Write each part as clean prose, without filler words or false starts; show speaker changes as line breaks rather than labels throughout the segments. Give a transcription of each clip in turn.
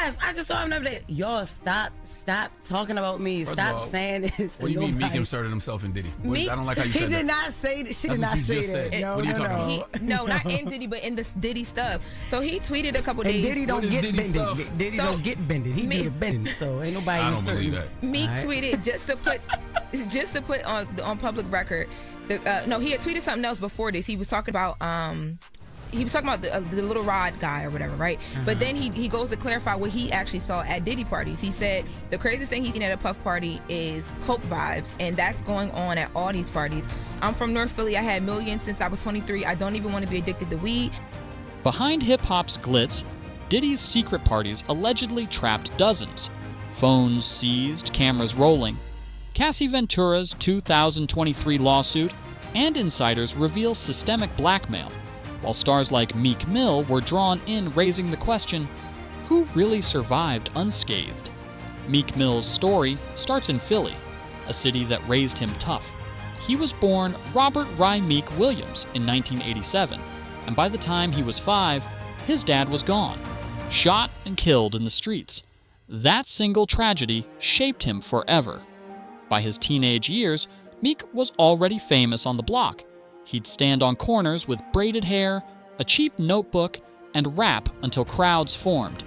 Yes, I just saw him the other day. Y'all, stop talking about me.
First
stop
of all,
saying this.
What do you mean Meek inserted himself in Diddy? I don't like how you said that.
He did not say that. She did not say that.
No, what are you talking about?
No, not in Diddy, but in the Diddy stuff. So he tweeted a couple days.
Diddy don't get bended. Diddy don't get bended. He do the bending. So ain't nobody inserting.
I don't believe that.
Meek tweeted just to put on public record. No, he had tweeted something else before this. He was talking about the little Rod guy or whatever, right? But then he goes to clarify what he actually saw at Diddy parties. He said the craziest thing he's seen at a Puff party is coke vibes, and that's going on at all these parties. I'm from North Philly. I had millions since I was 23. I don't even want to be addicted to weed.
Behind hip-hop's glitz, Diddy's secret parties allegedly trapped dozens. Phones seized, cameras rolling. Cassie Ventura's 2023 lawsuit and insiders reveal systemic blackmail, while stars like Meek Mill were drawn in, raising the question, who really survived unscathed? Meek Mill's story starts in Philly, a city that raised him tough. He was born Robert Rye Meek Williams in 1987, and by the time he was 5, his dad was gone, shot and killed in the streets. That single tragedy shaped him forever. By his teenage years, Meek was already famous on the block. He'd stand on corners with braided hair, a cheap notebook, and rap until crowds formed.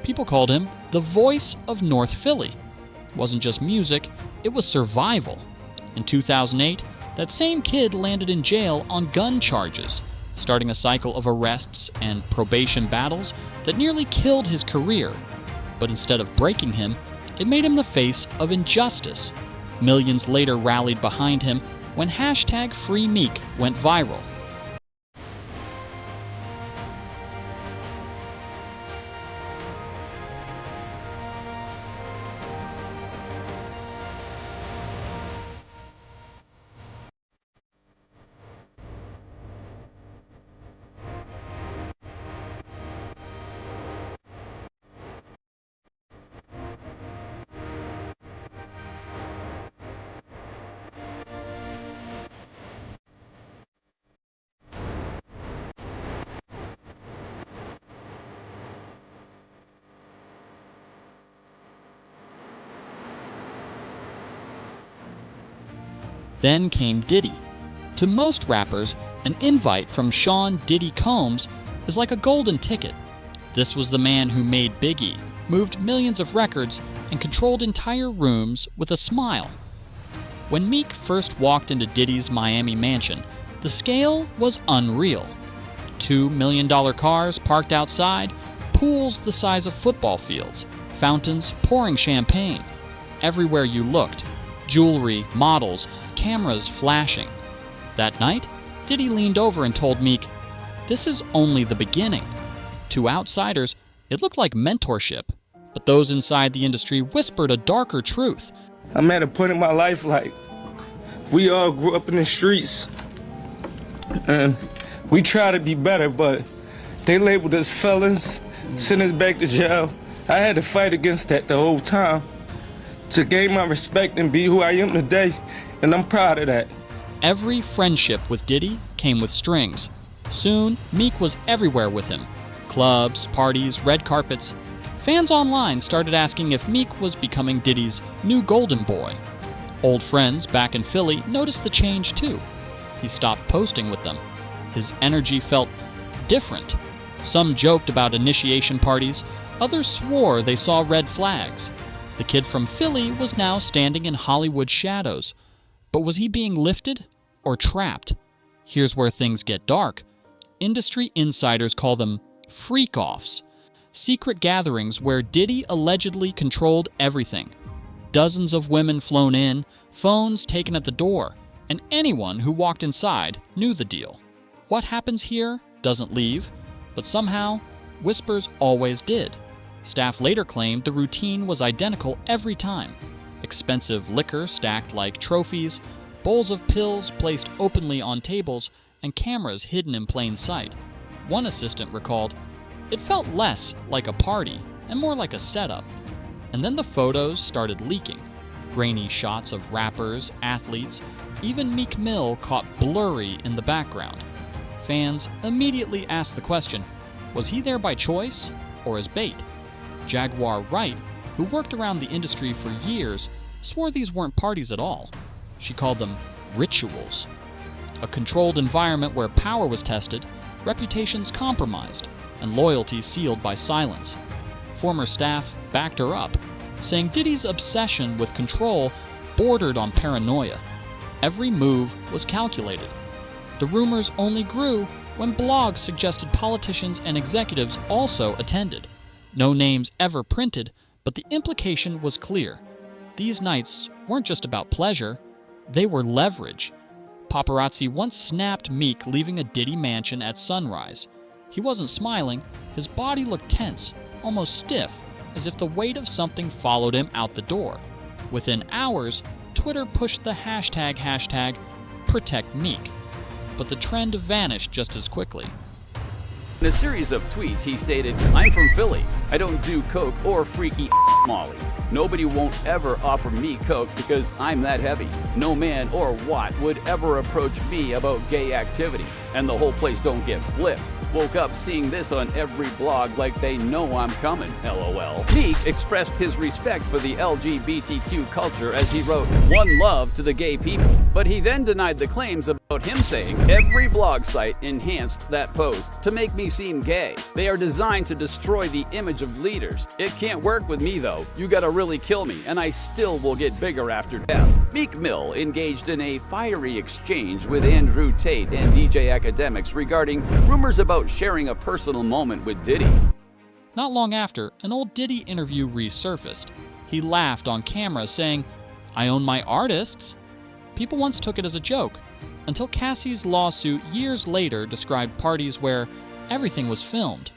People called him the voice of North Philly. It wasn't just music, it was survival. In 2008, that same kid landed in jail on gun charges, starting a cycle of arrests and probation battles that nearly killed his career. But instead of breaking him, it made him the face of injustice. Millions later rallied behind him when #FreeMeek went viral. Then came Diddy. To most rappers, an invite from Sean Diddy Combs is like a golden ticket. This was the man who made Biggie, moved millions of records, and controlled entire rooms with a smile. When Meek first walked into Diddy's Miami mansion, the scale was unreal. $2 million cars parked outside, pools the size of football fields, fountains pouring champagne. Everywhere you looked, jewelry, models, cameras flashing. That night, Diddy leaned over and told Meek, "This is only the beginning." To outsiders, it looked like mentorship, but those inside the industry whispered a darker truth.
I'm at a point in my life like we all grew up in the streets and we try to be better, but they labeled us felons, sent us back to jail. I had to fight against that the whole time to gain my respect and be who I am today, and I'm proud of that.
Every friendship with Diddy came with strings. Soon, Meek was everywhere with him. Clubs, parties, red carpets. Fans online started asking if Meek was becoming Diddy's new golden boy. Old friends back in Philly noticed the change too. He stopped posting with them. His energy felt different. Some joked about initiation parties, others swore they saw red flags. The kid from Philly was now standing in Hollywood shadows. But was he being lifted or trapped? Here's where things get dark. Industry insiders call them freak-offs, secret gatherings where Diddy allegedly controlled everything. Dozens of women flown in, phones taken at the door, and anyone who walked inside knew the deal. What happens here doesn't leave, but somehow, whispers always did. Staff later claimed the routine was identical every time. Expensive liquor stacked like trophies, bowls of pills placed openly on tables, and cameras hidden in plain sight. One assistant recalled, "It felt less like a party and more like a setup." And then the photos started leaking. Grainy shots of rappers, athletes, even Meek Mill caught blurry in the background. Fans immediately asked the question, was he there by choice or as bait? Jaguar Wright, who worked around the industry for years, swore these weren't parties at all. She called them rituals. A controlled environment where power was tested, reputations compromised, and loyalty sealed by silence. Former staff backed her up, saying Diddy's obsession with control bordered on paranoia. Every move was calculated. The rumors only grew when blogs suggested politicians and executives also attended. No names ever printed, but the implication was clear. These nights weren't just about pleasure, they were leverage. Paparazzi once snapped Meek leaving a Diddy mansion at sunrise. He wasn't smiling, his body looked tense, almost stiff, as if the weight of something followed him out the door. Within hours, Twitter pushed the hashtag #ProtectMeek, but the trend vanished just as quickly.
In a series of tweets, he stated, "I'm from Philly. I don't do coke or freaky Molly. Nobody won't ever offer me coke because I'm that heavy. No man or what would ever approach me about gay activity. And the whole place don't get flipped. Woke up seeing this on every blog like they know I'm coming, LOL." Meek expressed his respect for the LGBTQ culture as he wrote, "One love to the gay people." But he then denied the claims about him saying, "Every blog site enhanced that post to make me seem gay. They are designed to destroy the image of leaders. It can't work with me though. You gotta really kill me and I still will get bigger after death." Meek Mill engaged in a fiery exchange with Andrew Tate and DJ Academics regarding rumors about sharing a personal moment with Diddy.
Not long after, an old Diddy interview resurfaced. He laughed on camera saying, "I own my artists." People once took it as a joke, until Cassie's lawsuit years later described parties where everything was filmed.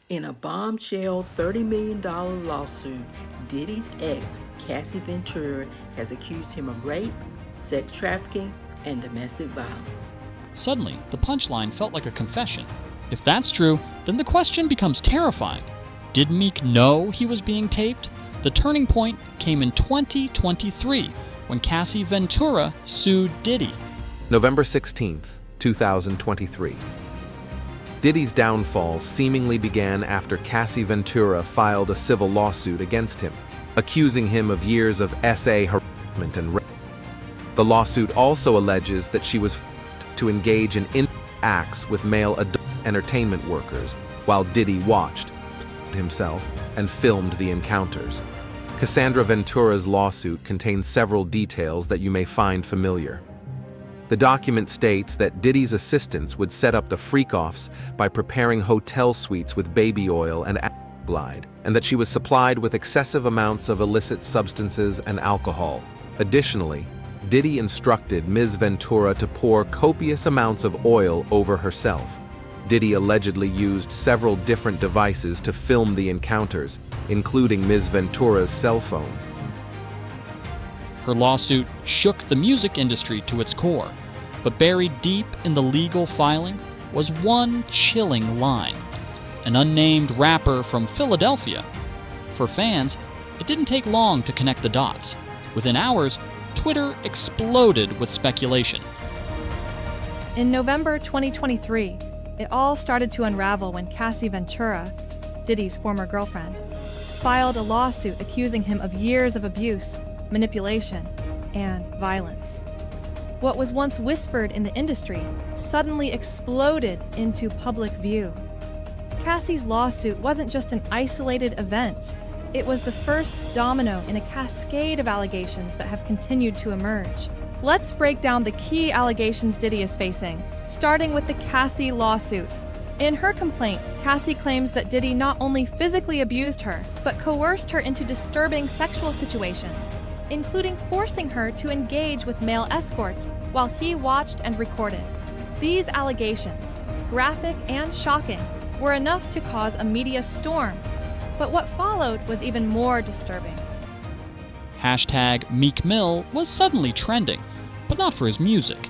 In a bombshell $30 million lawsuit, Diddy's ex, Cassie Ventura, has accused him of rape, sex trafficking, and domestic violence.
Suddenly, the punchline felt like a confession. If that's true, then the question becomes terrifying. Did Meek know he was being taped? The turning point came in 2023, when Cassie Ventura sued Diddy.
November 16th, 2023. Diddy's downfall seemingly began after Cassie Ventura filed a civil lawsuit against him, accusing him of years of SA harassment and rape. The lawsuit also alleges that she was to engage in acts with male adult entertainment workers while Diddy watched himself and filmed the encounters. Cassandra Ventura's lawsuit contains several details that you may find familiar. The document states that Diddy's assistants would set up the freak-offs by preparing hotel suites with baby oil and glide, and that she was supplied with excessive amounts of illicit substances and alcohol. Additionally, Diddy instructed Ms. Ventura to pour copious amounts of oil over herself. Diddy allegedly used several different devices to film the encounters, including Ms. Ventura's cell phone.
Her lawsuit shook the music industry to its core, but buried deep in the legal filing was one chilling line. An unnamed rapper from Philadelphia. For fans, it didn't take long to connect the dots. Within hours, Twitter exploded with speculation.
In November 2023, it all started to unravel when Cassie Ventura, Diddy's former girlfriend, filed a lawsuit accusing him of years of abuse, manipulation, and violence. What was once whispered in the industry suddenly exploded into public view. Cassie's lawsuit wasn't just an isolated event. It was the first domino in a cascade of allegations that have continued to emerge. Let's break down the key allegations Diddy is facing, starting with the Cassie lawsuit. In her complaint, Cassie claims that Diddy not only physically abused her, but coerced her into disturbing sexual situations, including forcing her to engage with male escorts while he watched and recorded. These allegations, graphic and shocking, were enough to cause a media storm. But what followed was even more disturbing.
Hashtag Meek Mill was suddenly trending, but not for his music.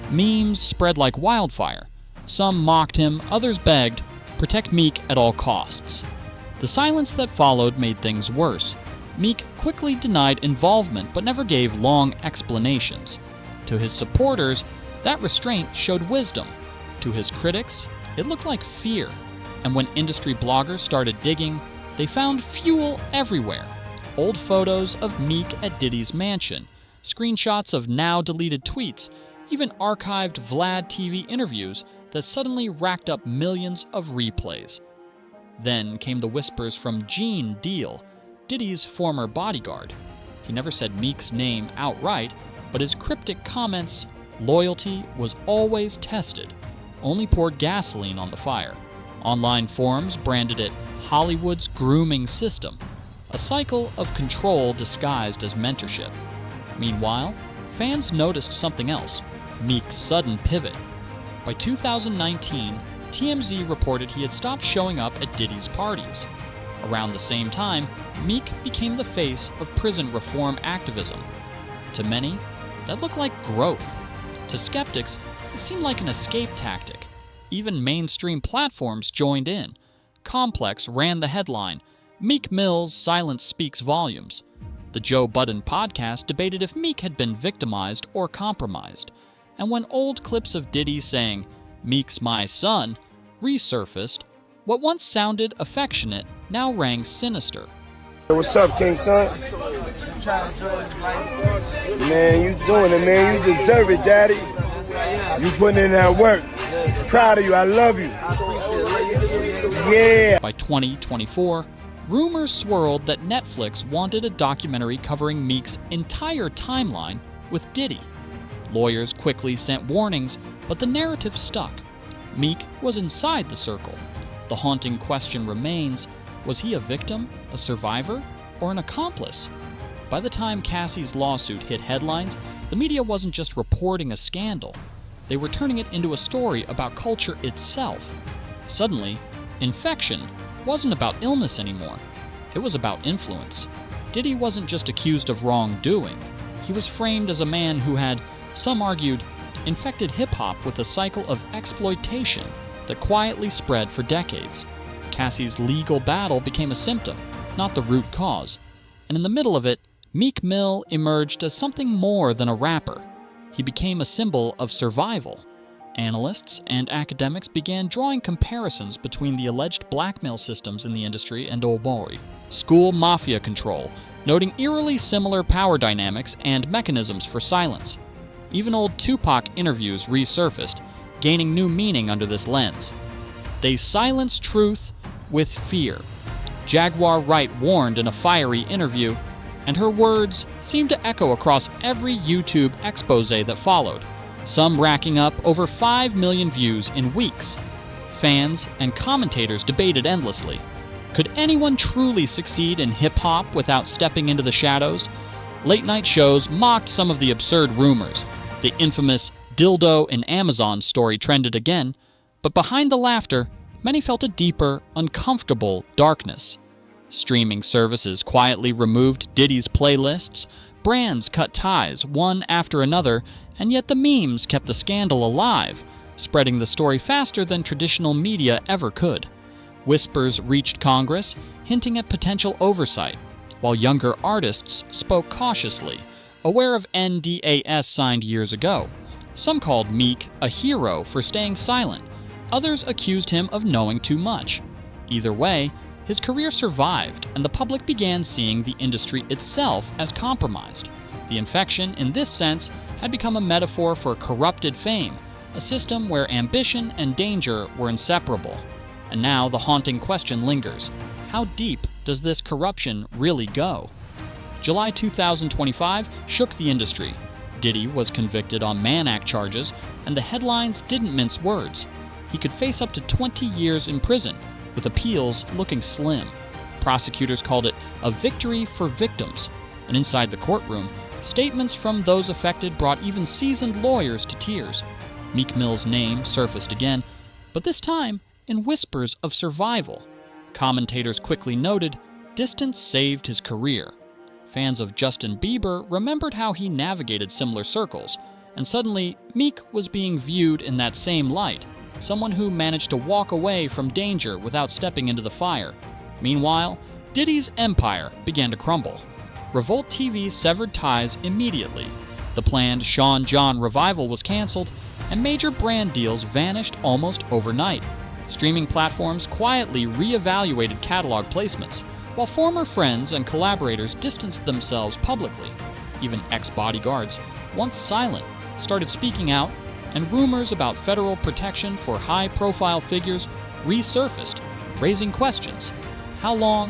Memes spread like wildfire. Some mocked him, others begged, "Protect Meek at all costs." The silence that followed made things worse. Meek quickly denied involvement but never gave long explanations. To his supporters, that restraint showed wisdom. To his critics, it looked like fear. And when industry bloggers started digging, They found fuel everywhere. Old photos of Meek at Diddy's mansion, screenshots of now-deleted tweets, even archived Vlad TV interviews that suddenly racked up millions of replays. Then came the whispers from Gene Deal, Diddy's former bodyguard. He never said Meek's name outright, but his cryptic comments, "Loyalty was always tested," only poured gasoline on the fire. Online forums branded it Hollywood's grooming system, a cycle of control disguised as mentorship. Meanwhile, fans noticed something else: Meek's sudden pivot. By 2019, TMZ reported he had stopped showing up at Diddy's parties. Around the same time, Meek became the face of prison reform activism. To many, that looked like growth. To skeptics, it seemed like an escape tactic. Even mainstream platforms joined in. Complex ran the headline, "Meek Mill's silence speaks volumes." The Joe Budden podcast debated if Meek had been victimized or compromised. And when old clips of Diddy saying, "Meek's my son," resurfaced, what once sounded affectionate now rang sinister.
What's up, King Son? Man, you doing it, man. You deserve it, Daddy. You putting in that work. Proud of you. I love you. Yeah.
By 2024, rumors swirled that Netflix wanted a documentary covering Meek's entire timeline with Diddy. Lawyers quickly sent warnings, but the narrative stuck. Meek was inside the circle. The haunting question remains: was he a victim, a survivor, or an accomplice? By the time Cassie's lawsuit hit headlines, the media wasn't just reporting a scandal. They were turning it into a story about culture itself. Suddenly, infection wasn't about illness anymore. It was about influence. Diddy wasn't just accused of wrongdoing. He was framed as a man who had, some argued, infected hip-hop with a cycle of exploitation that quietly spread for decades. Cassie's legal battle became a symptom, not the root cause. And in the middle of it, Meek Mill emerged as something more than a rapper. He became a symbol of survival. Analysts and academics began drawing comparisons between the alleged blackmail systems in the industry and oh boy, school mafia control, noting eerily similar power dynamics and mechanisms for silence. Even old Tupac interviews resurfaced, gaining new meaning under this lens. They silence truth with fear. Jaguar Wright warned in a fiery interview, and her words seemed to echo across every YouTube expose that followed, some racking up over 5 million views in weeks. Fans and commentators debated endlessly. Could anyone truly succeed in hip-hop without stepping into the shadows? Late-night shows mocked some of the absurd rumors. The infamous dildo in Amazon story trended again, but behind the laughter, many felt a deeper, uncomfortable darkness. Streaming services quietly removed Diddy's playlists, brands cut ties one after another, and yet the memes kept the scandal alive, spreading the story faster than traditional media ever could. Whispers reached Congress, hinting at potential oversight, while younger artists spoke cautiously, aware of NDAs signed years ago. Some called Meek a hero for staying silent. Others accused him of knowing too much. Either way, his career survived, and the public began seeing the industry itself as compromised. The infection, in this sense, had become a metaphor for corrupted fame, a system where ambition and danger were inseparable. And now the haunting question lingers: how deep does this corruption really go? July 2025 shook the industry. Diddy was convicted on Mann Act charges, and the headlines didn't mince words. He could face up to 20 years in prison, with appeals looking slim. Prosecutors called it a victory for victims, and inside the courtroom, statements from those affected brought even seasoned lawyers to tears. Meek Mill's name surfaced again, but this time in whispers of survival. Commentators quickly noted, distance saved his career. Fans of Justin Bieber remembered how he navigated similar circles, and suddenly Meek was being viewed in that same light, someone who managed to walk away from danger without stepping into the fire. Meanwhile, Diddy's empire began to crumble. Revolt TV severed ties immediately. The planned Sean John revival was canceled, and major brand deals vanished almost overnight. Streaming platforms quietly re-evaluated catalog placements, while former friends and collaborators distanced themselves publicly. Even ex-bodyguards, once silent, started speaking out, and rumors about federal protection for high-profile figures resurfaced, raising questions. How long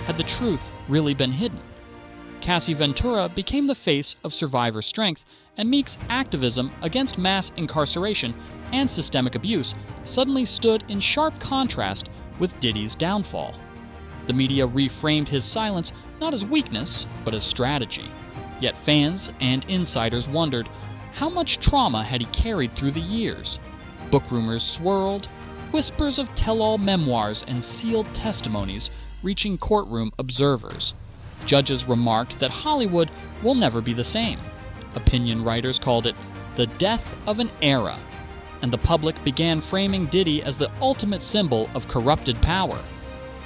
had the truth really been hidden? Cassie Ventura became the face of survivor strength, and Meek's activism against mass incarceration and systemic abuse suddenly stood in sharp contrast with Diddy's downfall. The media reframed his silence not as weakness, but as strategy. Yet fans and insiders wondered, how much trauma had he carried through the years? Book rumors swirled, whispers of tell-all memoirs and sealed testimonies reaching courtroom observers. Judges remarked that Hollywood will never be the same. Opinion writers called it the death of an era, and the public began framing Diddy as the ultimate symbol of corrupted power.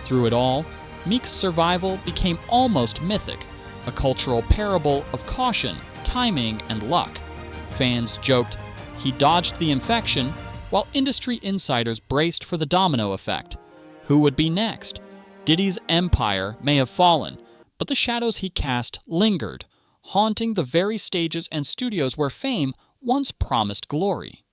Through it all, Meek's survival became almost mythic, a cultural parable of caution, timing, and luck. Fans joked he dodged the infection, while industry insiders braced for the domino effect. Who would be next? Diddy's empire may have fallen, but the shadows he cast lingered, haunting the very stages and studios where fame once promised glory.